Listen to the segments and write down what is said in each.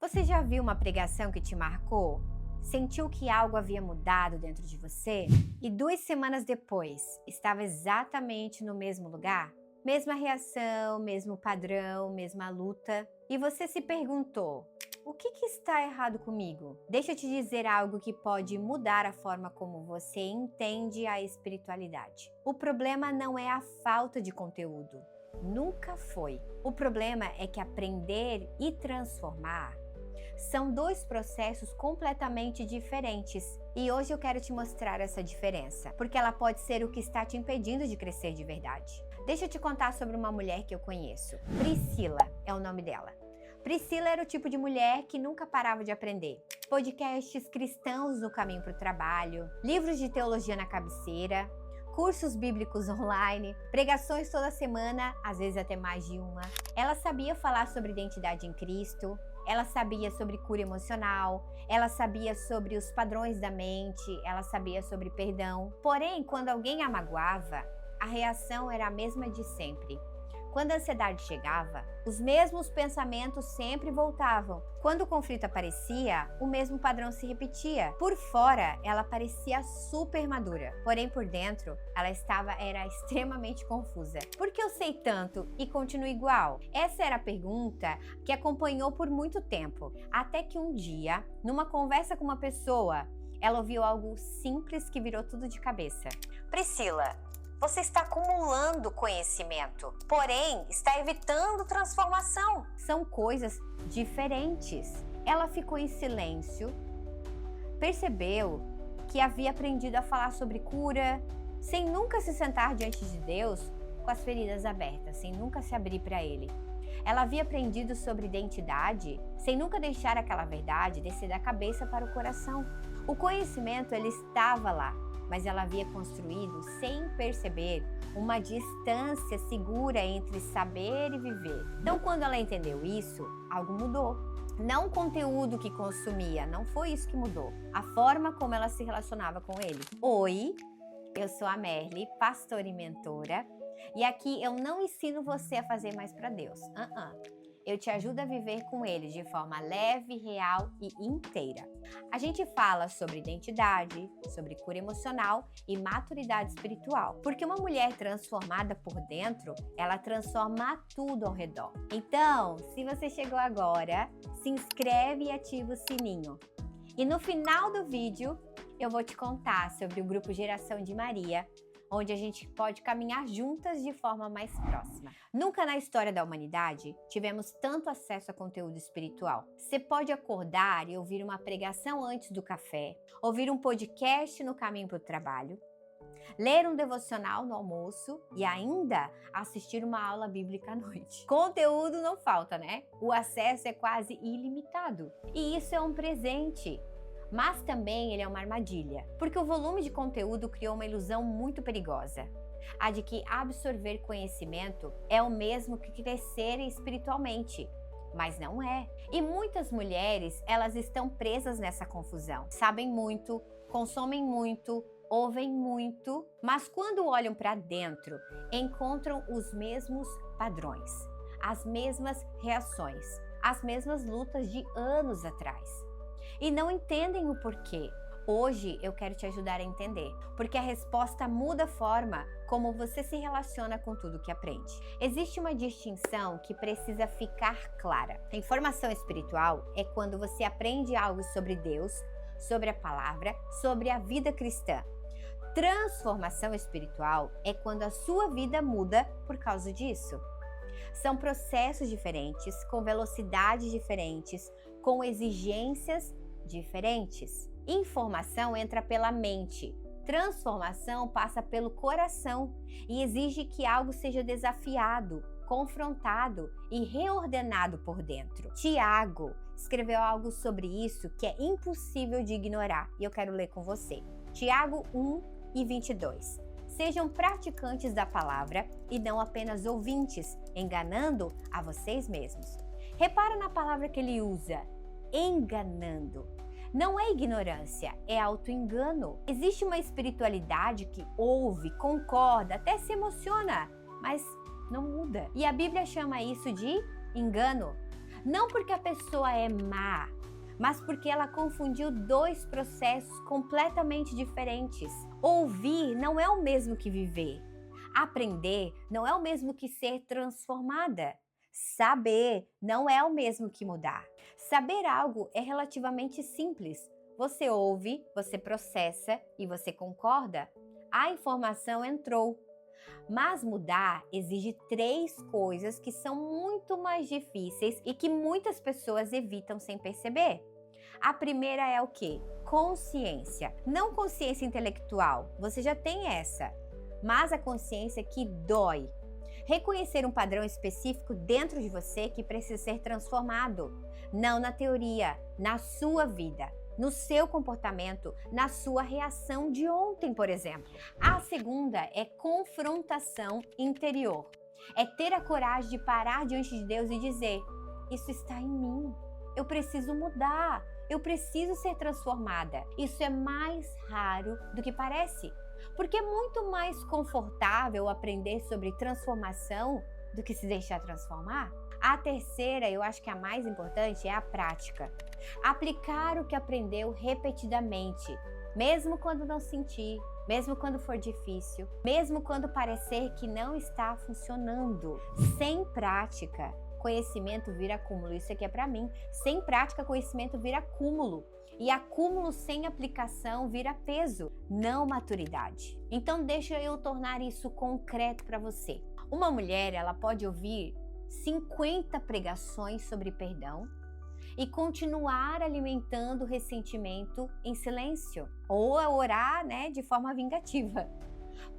Você já viu uma pregação que te marcou? Sentiu que algo havia mudado dentro de você? E 2 semanas depois, estava exatamente no mesmo lugar? Mesma reação, mesmo padrão, mesma luta. E você se perguntou: o que está errado comigo? Deixa eu te dizer algo que pode mudar a forma como você entende a espiritualidade. O problema não é a falta de conteúdo. Nunca foi. O problema é que aprender e transformar são dois processos completamente diferentes. E hoje eu quero te mostrar essa diferença, porque ela pode ser o que está te impedindo de crescer de verdade. Deixa eu te contar sobre uma mulher que eu conheço. Priscila é o nome dela. Priscila era o tipo de mulher que nunca parava de aprender. Podcasts cristãos no caminho para o trabalho, livros de teologia na cabeceira, cursos bíblicos online, pregações toda semana, às vezes até mais de uma. Ela sabia falar sobre identidade em Cristo, ela sabia sobre cura emocional, ela sabia sobre os padrões da mente, ela sabia sobre perdão. Porém, quando alguém a magoava, a reação era a mesma de sempre. Quando a ansiedade chegava, os mesmos pensamentos sempre voltavam. Quando o conflito aparecia, o mesmo padrão se repetia. Por fora, ela parecia super madura, porém por dentro, ela era extremamente confusa. Por que eu sei tanto e continuo igual? Essa era a pergunta que acompanhou por muito tempo, até que um dia, numa conversa com uma pessoa, ela ouviu algo simples que virou tudo de cabeça. Priscila, você está acumulando conhecimento, porém está evitando transformação. São coisas diferentes. Ela ficou em silêncio, percebeu que havia aprendido a falar sobre cura, sem nunca se sentar diante de Deus com as feridas abertas, sem nunca se abrir para Ele. Ela havia aprendido sobre identidade, sem nunca deixar aquela verdade descer da cabeça para o coração. O conhecimento, ele estava lá, mas ela havia construído, sem perceber, uma distância segura entre saber e viver. Então, quando ela entendeu isso, algo mudou. Não o conteúdo que consumia, não foi isso que mudou. A forma como ela se relacionava com ele. Oi, eu sou a Merly, pastora e mentora, e aqui eu não ensino você a fazer mais para Deus. Eu te ajudo a viver com Ele de forma leve, real e inteira. A gente fala sobre identidade, sobre cura emocional e maturidade espiritual. Porque uma mulher transformada por dentro, ela transforma tudo ao redor. Então, se você chegou agora, se inscreve e ativa o sininho. E no final do vídeo, eu vou te contar sobre o grupo Geração de Maria, onde a gente pode caminhar juntas de forma mais próxima. Nunca na história da humanidade tivemos tanto acesso a conteúdo espiritual. Você pode acordar e ouvir uma pregação antes do café, ouvir um podcast no caminho para o trabalho, ler um devocional no almoço e ainda assistir uma aula bíblica à noite. Conteúdo não falta, né? O acesso é quase ilimitado. E isso é um presente. Mas também ele é uma armadilha, porque o volume de conteúdo criou uma ilusão muito perigosa, a de que absorver conhecimento é o mesmo que crescer espiritualmente, mas não é. E muitas mulheres, elas estão presas nessa confusão, sabem muito, consomem muito, ouvem muito, mas quando olham para dentro, encontram os mesmos padrões, as mesmas reações, as mesmas lutas de anos atrás. E não entendem o porquê. Hoje eu quero te ajudar a entender, porque a resposta muda a forma como você se relaciona com tudo que aprende. Existe uma distinção que precisa ficar clara. A informação espiritual é quando você aprende algo sobre Deus, sobre a palavra, sobre a vida cristã. Transformação espiritual é quando a sua vida muda por causa disso. São processos diferentes, com velocidades diferentes, com exigências diferentes. Informação entra pela mente, transformação passa pelo coração e exige que algo seja desafiado, confrontado e reordenado por dentro. Tiago escreveu algo sobre isso que é impossível de ignorar e eu quero ler com você. Tiago 1:22. Sejam praticantes da palavra e não apenas ouvintes, enganando a vocês mesmos. Repara na palavra que ele usa, enganando. Não é ignorância, é auto-engano. Existe uma espiritualidade que ouve, concorda, até se emociona, mas não muda. E a Bíblia chama isso de engano. Não porque a pessoa é má, mas porque ela confundiu dois processos completamente diferentes. Ouvir não é o mesmo que viver. Aprender não é o mesmo que ser transformada. Saber não é o mesmo que mudar. Saber algo é relativamente simples. Você ouve, você processa e você concorda. A informação entrou. Mas mudar exige três coisas que são muito mais difíceis e que muitas pessoas evitam sem perceber. A primeira é o quê? Consciência. Não consciência intelectual, você já tem essa, mas a consciência que dói. Reconhecer um padrão específico dentro de você que precisa ser transformado. Não na teoria, na sua vida, no seu comportamento, na sua reação de ontem, por exemplo. A segunda é confrontação interior. É ter a coragem de parar diante de Deus e dizer: isso está em mim, eu preciso mudar, eu preciso ser transformada. Isso é mais raro do que parece, porque é muito mais confortável aprender sobre transformação do que se deixar transformar. A terceira, eu acho que a mais importante, é a prática. Aplicar o que aprendeu repetidamente, mesmo quando não sentir, mesmo quando for difícil, mesmo quando parecer que não está funcionando. Sem prática, conhecimento vira acúmulo. Isso aqui é para mim. Sem prática, conhecimento vira acúmulo. E acúmulo sem aplicação vira peso, não maturidade. Então deixa eu tornar isso concreto para você. Uma mulher, ela pode ouvir 50 pregações sobre perdão e continuar alimentando o ressentimento em silêncio, ou orar, de forma vingativa.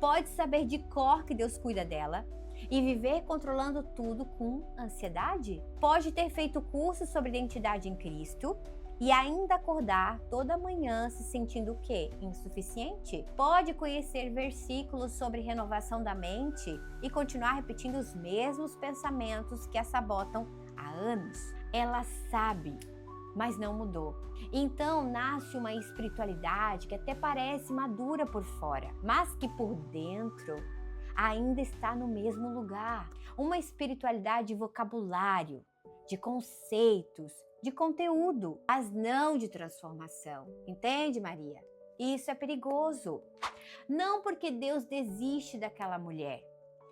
Pode saber de cor que Deus cuida dela e viver controlando tudo com ansiedade. Pode ter feito curso sobre identidade em Cristo e ainda acordar toda manhã se sentindo o quê? Insuficiente? Pode conhecer versículos sobre renovação da mente e continuar repetindo os mesmos pensamentos que a sabotam há anos. Ela sabe, mas não mudou. Então nasce uma espiritualidade que até parece madura por fora, mas que por dentro ainda está no mesmo lugar. Uma espiritualidade de vocabulário, de conceitos, de conteúdo, mas não de transformação. Entende, Maria? Isso é perigoso. Não porque Deus desiste daquela mulher,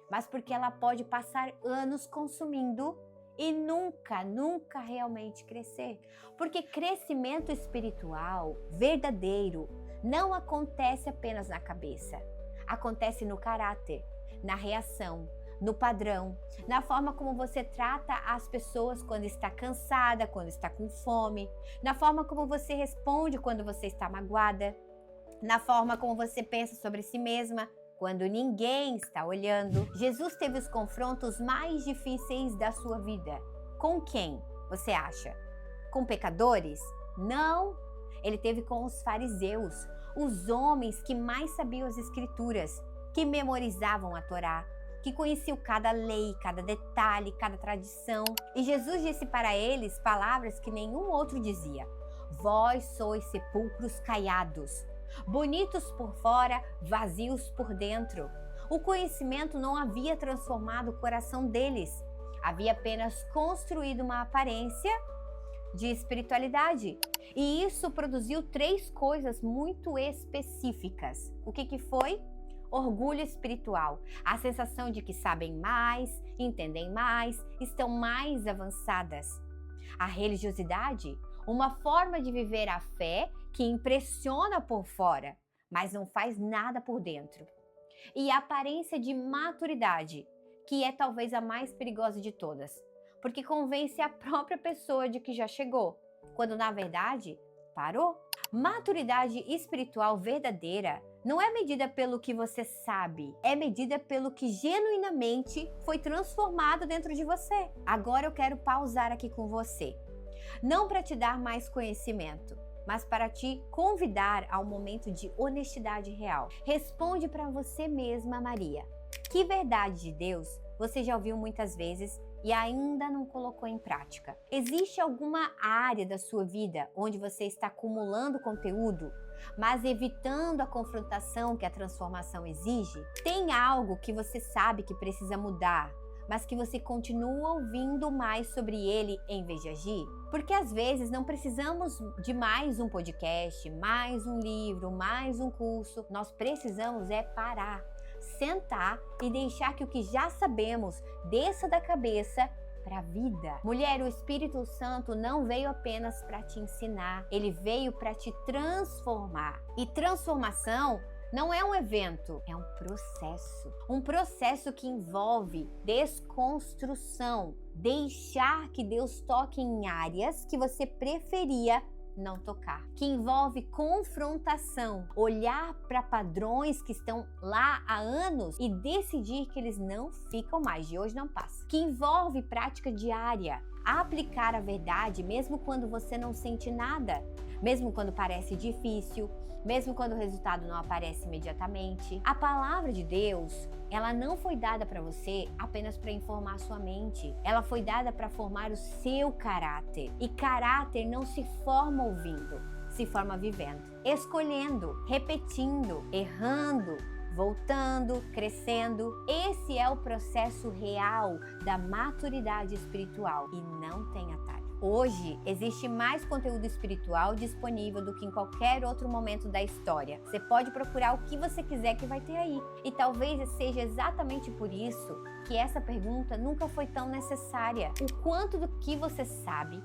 mas porque ela pode passar anos consumindo e nunca realmente crescer. Porque crescimento espiritual verdadeiro não acontece apenas na cabeça. Acontece no caráter, na reação, no padrão, na forma como você trata as pessoas quando está cansada, quando está com fome, na forma como você responde quando você está magoada, na forma como você pensa sobre si mesma quando ninguém está olhando. Jesus teve os confrontos mais difíceis da sua vida. Com quem, você acha? Com pecadores? Não! Ele teve com os fariseus, os homens que mais sabiam as escrituras, que memorizavam a Torá, que conheciam cada lei, cada detalhe, cada tradição. E Jesus disse para eles palavras que nenhum outro dizia: vós sois sepulcros caiados, bonitos por fora, vazios por dentro. O conhecimento não havia transformado o coração deles, havia apenas construído uma aparência de espiritualidade. E isso produziu três coisas muito específicas. O que foi? Orgulho espiritual, a sensação de que sabem mais, entendem mais, estão mais avançadas. A religiosidade, uma forma de viver a fé que impressiona por fora, mas não faz nada por dentro. E a aparência de maturidade, que é talvez a mais perigosa de todas, porque convence a própria pessoa de que já chegou, quando na verdade parou. Maturidade espiritual verdadeira não é medida pelo que você sabe, é medida pelo que genuinamente foi transformado dentro de você. Agora eu quero pausar aqui com você. Não para te dar mais conhecimento, mas para te convidar a um momento de honestidade real. Responde para você mesma, Maria. Que verdade de Deus você já ouviu muitas vezes e ainda não colocou em prática? Existe alguma área da sua vida onde você está acumulando conteúdo, mas evitando a confrontação que a transformação exige? Tem algo que você sabe que precisa mudar, mas que você continua ouvindo mais sobre ele em vez de agir? Porque às vezes não precisamos de mais um podcast, mais um livro, mais um curso. Nós precisamos parar, sentar e deixar que o que já sabemos desça da cabeça para a vida. Mulher, o Espírito Santo não veio apenas para te ensinar, ele veio para te transformar. E transformação não é um evento, é um processo. Um processo que envolve desconstrução, deixar que Deus toque em áreas que você preferia não tocar, que envolve confrontação, olhar para padrões que estão lá há anos e decidir que eles não ficam mais, de hoje não passa, que envolve prática diária, aplicar a verdade mesmo quando você não sente nada, mesmo quando parece difícil, mesmo quando o resultado não aparece imediatamente. A palavra de Deus, ela não foi dada para você apenas para informar sua mente. Ela foi dada para formar o seu caráter. E caráter não se forma ouvindo, se forma vivendo, escolhendo, repetindo, errando, voltando, crescendo. Esse é o processo real da maturidade espiritual e não tem atalho. Hoje, existe mais conteúdo espiritual disponível do que em qualquer outro momento da história. Você pode procurar o que você quiser que vai ter aí. E talvez seja exatamente por isso que essa pergunta nunca foi tão necessária. O quanto do que você sabe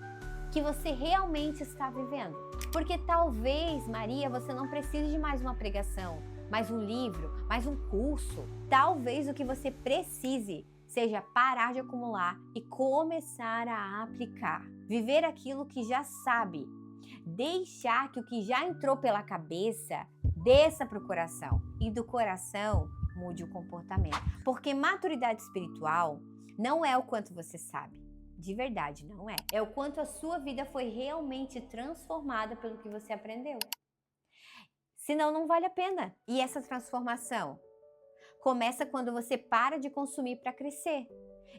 que você realmente está vivendo? Porque talvez, Maria, você não precise de mais uma pregação, mais um livro, mais um curso. Talvez o que você precise seja parar de acumular e começar a aplicar. Viver aquilo que já sabe. Deixar que o que já entrou pela cabeça desça para o coração. E do coração mude o comportamento. Porque maturidade espiritual não é o quanto você sabe. De verdade, não é. É o quanto a sua vida foi realmente transformada pelo que você aprendeu. Senão não vale a pena. E essa transformação começa quando você para de consumir para crescer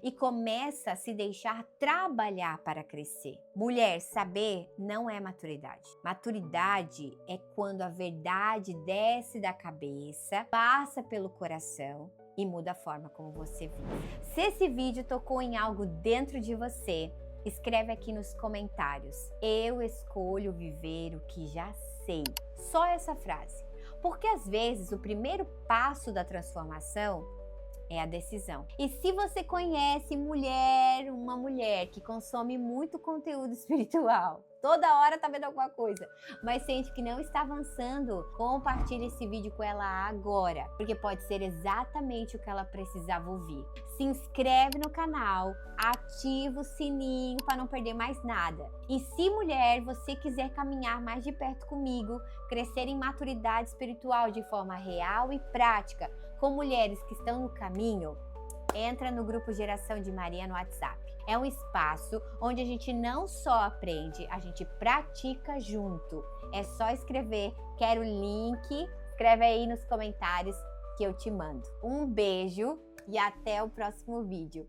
e começa a se deixar trabalhar para crescer. Mulher, saber não é maturidade. Maturidade é quando a verdade desce da cabeça, passa pelo coração e muda a forma como você vive. Se esse vídeo tocou em algo dentro de você, escreve aqui nos comentários: eu escolho viver o que já sei. Só essa frase. Porque às vezes o primeiro passo da transformação é a decisão. E se você conhece uma mulher que consome muito conteúdo espiritual, toda hora tá vendo alguma coisa, mas sente que não está avançando, compartilhe esse vídeo com ela agora, porque pode ser exatamente o que ela precisava ouvir. Se inscreve no canal, ativa o sininho para não perder mais nada. E se, mulher, você quiser caminhar mais de perto comigo, crescer em maturidade espiritual de forma real e prática, com mulheres que estão no caminho, entra no grupo Geração de Maria no WhatsApp. É um espaço onde a gente não só aprende, a gente pratica junto. É só escrever, quero o link, escreve aí nos comentários que eu te mando. Um beijo e até o próximo vídeo.